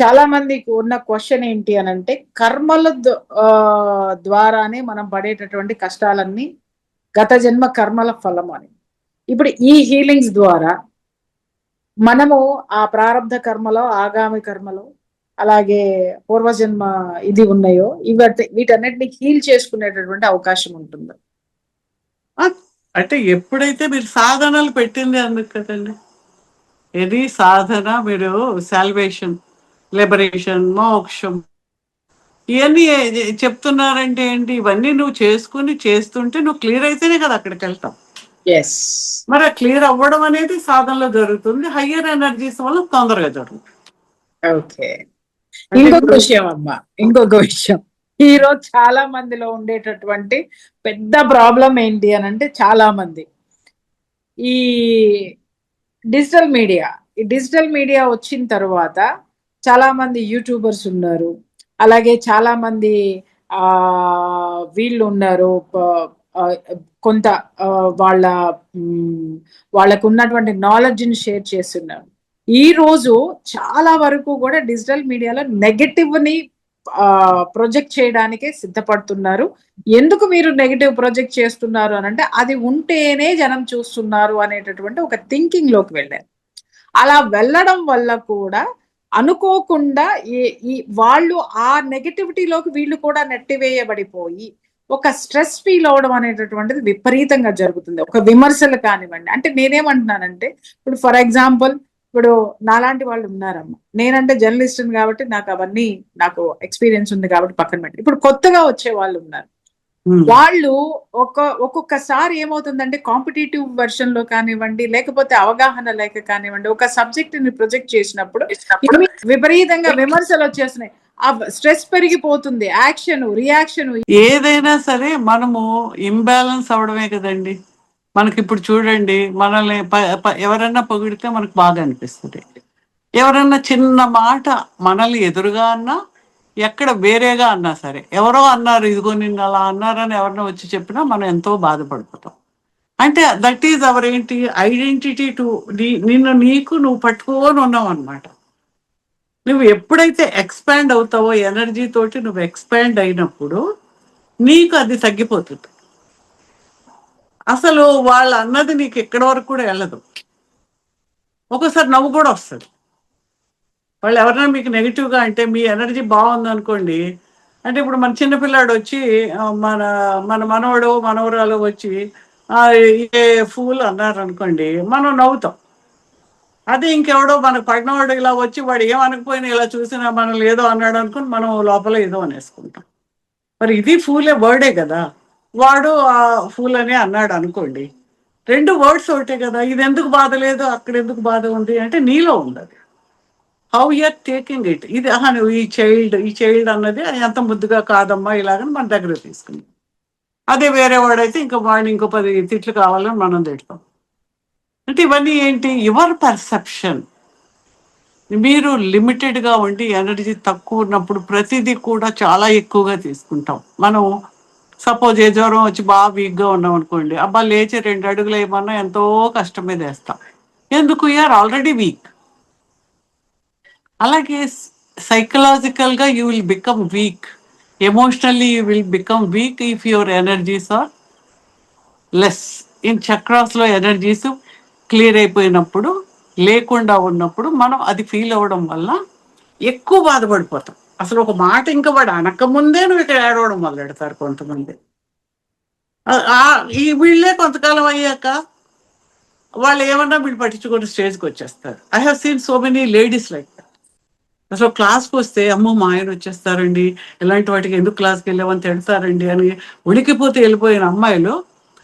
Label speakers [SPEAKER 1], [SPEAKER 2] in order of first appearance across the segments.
[SPEAKER 1] చాలా మందికి ఉన్న క్వశ్చన్ ఏంటి అనంటే కర్మల ద్వారానే మనం పడేటటువంటి కష్టాలన్నీ గత జన్మ కర్మల ఫలం అని. ఇప్పుడు ఈ హీలింగ్స్ ద్వారా మనము ఆ ప్రారంధ కర్మలో, ఆగామి కర్మలో, అలాగే పూర్వజన్మ ఇది ఉన్నాయో వీటన్నిటిని హీల్ చేసుకునేటటువంటి అవకాశం ఉంటుంది.
[SPEAKER 2] అంటే ఎప్పుడైతే మీరు సాధనలు పెట్టింది అందుకు కదండి. ఇది సాధన, మీరు సాల్వేషన్, లిబరేషన్, మోక్షం ఇవన్నీ చెప్తున్నారంటే ఏంటి? ఇవన్నీ నువ్వు చేసుకుని చేస్తుంటే నువ్వు క్లియర్ అయితేనే కదా అక్కడికి వెళ్తాం. మరి క్లియర్ అవ్వడం అనేది సాధనలో జరుగుతుంది. హయ్యర్ ఎనర్జీస్ వల్ల తొందరగా జరుగుతుంది.
[SPEAKER 1] ఓకే, ఇంకొక విషయం అమ్మా, ఇంకొక విషయం. ఈ రోజు చాలా మందిలో ఉండేటటువంటి పెద్ద ప్రాబ్లం ఏంటి అని అంటే, చాలా మంది ఈ డిజిటల్ మీడియా వచ్చిన తర్వాత చాలా మంది యూట్యూబర్స్ ఉన్నారు, అలాగే చాలా మంది వీళ్ళు ఉన్నారు, కొంత వాళ్ళకు ఉన్నటువంటి నాలెడ్జ్ని షేర్ చేస్తున్నారు. ఈ రోజు చాలా వరకు కూడా డిజిటల్ మీడియాలో నెగటివ్ని ప్రొజెక్ట్ చేయడానికే సిద్ధపడుతున్నారు. ఎందుకు మీరు నెగటివ్ ప్రొజెక్ట్ చేస్తున్నారు అని అంటే, అది ఉంటేనే జనం చూస్తున్నారు అనేటటువంటి ఒక థింకింగ్ లోకి వెళ్ళారు. అలా వెళ్ళడం వల్ల కూడా అనుకోకుండా వాళ్ళు ఆ నెగటివిటీలోకి వీళ్ళు కూడా నెట్టివేయబడిపోయి ఒక స్ట్రెస్ ఫీల్ అవడం అనేటటువంటిది విపరీతంగా జరుగుతుంది. ఒక విమర్శలు కానివ్వండి. అంటే నేనేమంటున్నానంటే, ఇప్పుడు ఫర్ ఎగ్జాంపుల్ ఇప్పుడు నాలాంటి వాళ్ళు ఉన్నారమ్మా. నేనంటే జర్నలిస్ట్ని కాబట్టి నాకు ఎక్స్పీరియన్స్ ఉంది కాబట్టి పక్కన పెట్టి, ఇప్పుడు కొత్తగా వచ్చే వాళ్ళు ఉన్నారు. వాళ్ళు ఒక్కొక్కసారి ఏమవుతుందంటే కాంపిటేటివ్ వెర్షన్ లో కానివ్వండి, లేకపోతే అవగాహన లేక కానివ్వండి, ఒక సబ్జెక్ట్ ని ప్రొజెక్ట్ చేసినప్పుడు విపరీతంగా విమర్శలు వచ్చేస్తున్నాయి. ఆ స్ట్రెస్ పెరిగిపోతుంది, యాక్షన్ రియాక్షన్
[SPEAKER 2] ఏదైనా సరే మనము ఇంబ్యాలెన్స్ అవడమే కదండి. మనకి ఇప్పుడు చూడండి, మనల్ని ఎవరన్నా పొగిడితే మనకు బాగా అనిపిస్తుంది. ఎవరన్నా చిన్న మాట మనల్ని ఎదురుగా అన్నా, ఎక్కడ వేరేగా అన్నా సరే, ఎవరో అన్నారు ఇదిగో నిన్ను అలా అన్నారని ఎవరన్నా వచ్చి చెప్పినా మనం ఎంతో బాధపడిపోతాం. అంటే దట్ ఈజ్ అవర్ ఏంటి ఐడెంటిటీ టు నువ్వు పట్టుకోని ఉన్నావు అనమాట. నువ్వు ఎప్పుడైతే ఎక్స్పాండ్ అవుతావో ఎనర్జీ తోటి నువ్వు ఎక్స్పాండ్ అయినప్పుడు నీకు అది తగ్గిపోతుంది. అసలు వాళ్ళు అన్నది నీకు ఎక్కడి వరకు కూడా వెళ్ళదు. ఒక్కోసారి నవ్వు కూడా వస్తుంది. వాళ్ళు ఎవరైనా మీకు నెగిటివ్గా అంటే మీ ఎనర్జీ బాగుంది అనుకోండి, అంటే ఇప్పుడు మన చిన్నపిల్లాడు వచ్చి మన మన మనవడు మనవరాలు వచ్చి ఏ ఫూల్ అన్నారు అనుకోండి, మనం నవ్వుతాం. అదే ఇంకెవడో మనకు పడినవాడు ఇలా వచ్చి వాడు ఏమనకపోయినా ఇలా చూసినా మనల్ని ఏదో అన్నాడు అనుకుని మనం లోపల ఏదో అనేసుకుంటాం. మరి ఇది ఫూలే వర్డే కదా. వాడు ఆ ఫూల్ అని అన్నాడు అనుకోండి, రెండు వర్డ్స్ ఒకటే కదా. ఇది ఎందుకు బాధ లేదు, అక్కడ ఎందుకు బాధ ఉంది అంటే నీలో ఉంది. How you're taking it. ఇది నువ్వు ఈ చైల్డ్ అన్నది ఎంత ముద్దుగా కాదమ్మా ఇలాగని మన దగ్గర తీసుకుంది. అదే వేరే వాడైతే ఇంకా వాడిని ఇంకో 10 తిట్లు కావాలని మనం తిడతాం. అంటే ఇవన్నీ ఏంటి, యువర్ పర్సెప్షన్. మీరు లిమిటెడ్గా ఉండి ఎనర్జీ తక్కువ ఉన్నప్పుడు ప్రతిదీ కూడా చాలా ఎక్కువగా తీసుకుంటాం. మనం సపోజ్ ఏ జ్వరం వచ్చి బాగా వీక్గా ఉన్నాం అనుకోండి, అబ్బా లేచి 2 అడుగులు వేయమన్నా ఎంతో కష్టం మీద వేస్తాం. ఎందుకు? You're already weak. అలాగే సైకలాజికల్గా you will become weak, emotionally you will become weak if your energies are less. In చక్రాస్లో ఎనర్జీస్ క్లియర్ అయిపోయినప్పుడు, లేకుండా ఉన్నప్పుడు మనం అది ఫీల్ అవ్వడం వల్ల ఎక్కువ బాధపడిపోతాం. అసలు ఒక మాట ఇంకా వాడు అనకముందే నువ్వు ఇక్కడ ఏడవడం మొదలెడతారు కొంతమంది. ఈ వీళ్ళే కొంతకాలం అయ్యాక వాళ్ళు ఏమన్నా వీళ్ళు పట్టించుకొని స్టేజ్కి వచ్చేస్తారు. I have seen so many ladies like that. అసలు క్లాస్కి వస్తే అమ్మో మా ఆయన వచ్చేస్తారండి, ఇలాంటి వాటికి ఎందుకు క్లాస్కి వెళ్ళామని తిడతారండి అని ఉడికిపోతే వెళ్ళిపోయిన అమ్మాయిలు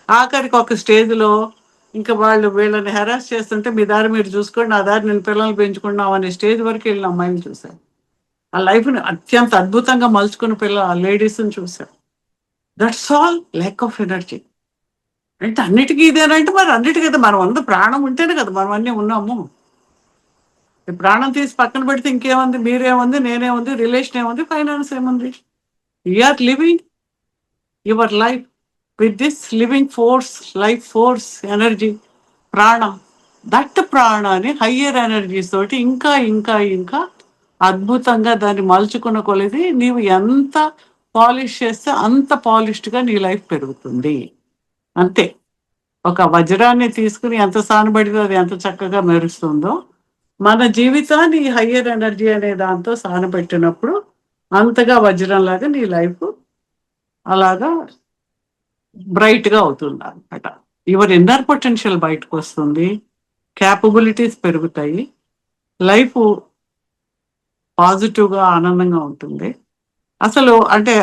[SPEAKER 2] ఆఖరికి ఒక స్టేజ్లో ఇంకా వాళ్ళు వీళ్ళని హెరాస్ చేస్తుంటే మీ దారి మీరు చూసుకోండి, నా దారి నేను పిల్లల్ని పెంచుకున్నాం అనే స్టేజ్ వరకు వెళ్ళిన అమ్మాయిని చూశాను. ఆ లైఫ్ని అత్యంత అద్భుతంగా మలుచుకున్న లేడీస్ని చూశాను. That's all lack of energy. అంటే అన్నిటికీ ఇదేనంటే మరి అన్నిటికీ కదా మనం అంతా ప్రాణం ఉంటేనే కదా మనం అన్నీ ఉన్నాము. ప్రాణం తీసి పక్కన పెడితే ఇంకేముంది, మీరేముంది, నేనేముంది, రిలేషన్ ఏముంది, ఫైనాన్స్ ఏముంది. You're living your life with this living force, life force, energy, prana. That prana ni higher energies తోటి ఇంకా ఇంకా ఇంకా అద్భుతంగా దాన్ని మలుచుకున్న కొలది నీవు ఎంత పాలిష్ చేస్తే అంత పాలిష్డ్గా నీ లైఫ్ పెరుగుతుంది. అంతే. ఒక వజ్రాన్ని తీసుకుని ఎంత సానబడితే అది ఎంత చక్కగా మెరుస్తుందో, మన జీవితాన్ని హయ్యర్ ఎనర్జీ అనే దాంతో సానబెట్టినప్పుడు అంతగా వజ్రంలాగా నీ లైఫ్ అలాగా బ్రైట్గా అవుతుంది అనమాట. యువర్ ఇన్నర్ పొటెన్షియల్ బయటకు వస్తుంది, క్యాపబిలిటీస్ పెరుగుతాయి, లైఫ్ పాజిటివ్గా ఆనందంగా ఉంటుంది. అసలు అంటే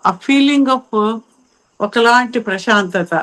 [SPEAKER 2] ఆ ఫీలింగ్ ఆఫ్ ఒకలాంటి ప్రశాంతత